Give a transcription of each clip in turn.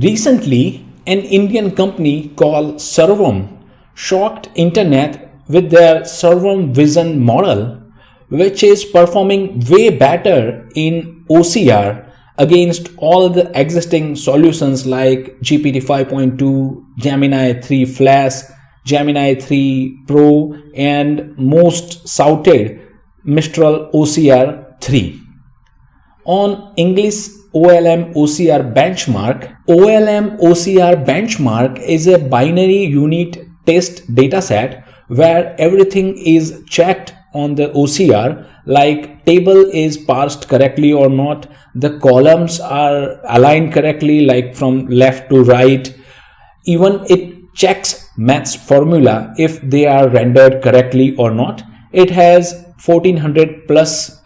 Recently, an Indian company called Servam shocked internet with their Servam Vision model, which is performing way better in OCR against all the existing solutions like GPT-5.2, Gemini 3 Flash, Gemini 3 Pro, and most shouted Mistral OCR 3. On English OLM OCR Benchmark, OLM OCR Benchmark is a binary unit test dataset where everything is checked on the OCR, like table is parsed correctly or not, the columns are aligned correctly, like from left to right. Even it checks maths formula if they are rendered correctly or not. It has 1400 plus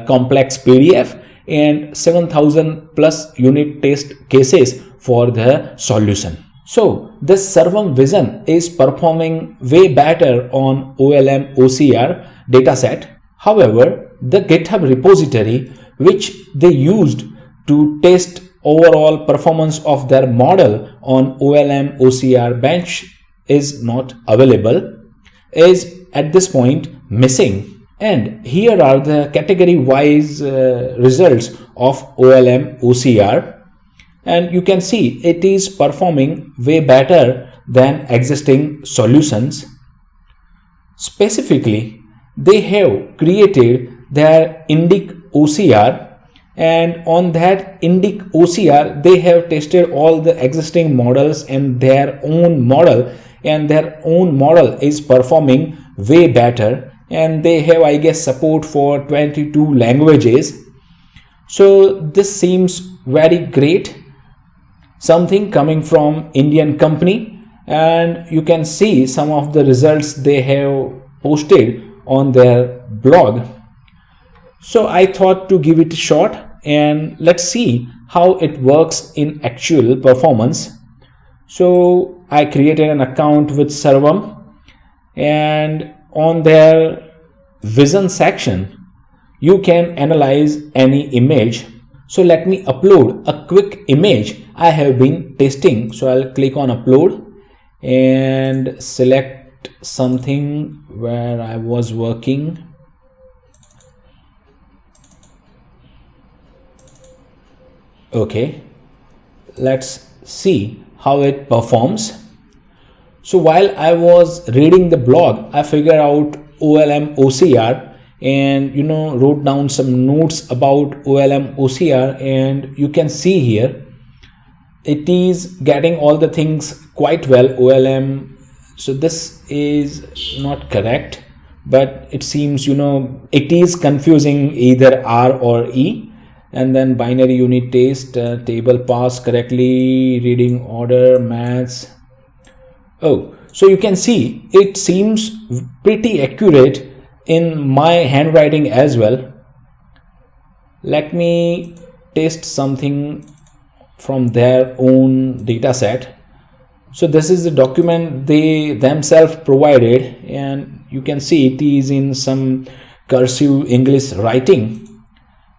complex PDF and 7000 plus unit test cases for the solution. So this Servam Vision is performing way better on OLM OCR dataset. However, the GitHub repository which they used to test overall performance of their model on OLM OCR bench is not available, is at this point missing. And here are the category wise results of OLM OCR. And you can see it is performing way better than existing solutions. Specifically, they have created their Indic OCR, and on that Indic OCR they have tested all the existing models and their own model, and their own model is performing way better, and they have, I guess, support for 22 languages. So this seems very great, something coming from Indian company, and you can see some of the results they have posted on their blog. So I thought to give it a shot and let's see how it works in actual performance. So I created an account with Servam, and on their vision section you can analyze any image. So let me upload a quick image I have been testing. So I'll click on upload and select something where I was working. Okay, let's see how it performs. So while I was reading the blog, I figured out OLM OCR and wrote down some notes about OLM OCR, and you can see here it is getting all the things quite well. OLM, so this is not correct, but it seems it is confusing either R or E. And then binary unit test, table pass correctly, reading order, maths. Oh, so you can see it seems pretty accurate in my handwriting as well. Let me test something from their own dataset. So this is the document they themselves provided, and you can see it is in some cursive English writing,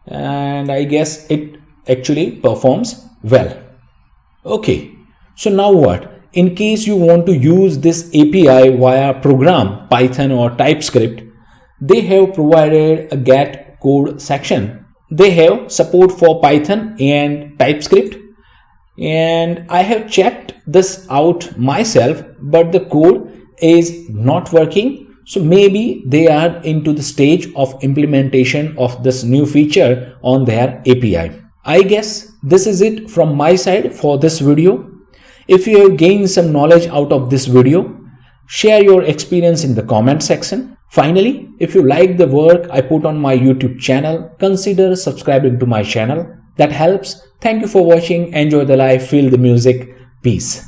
and I guess it actually performs well. Okay, so now what? In case you want to use this API via program, Python or TypeScript, they have provided a get code section. They have support for Python and TypeScript, and I have checked this out myself, but the code is not working. So maybe they are into the stage of implementation of this new feature on their API. I guess this is it from my side for this video. If you have gained some knowledge out of this video, share your experience in the comment section. Finally, if you like the work I put on my YouTube channel, consider subscribing to my channel. That helps. Thank you for watching. Enjoy the life, feel the music. Peace.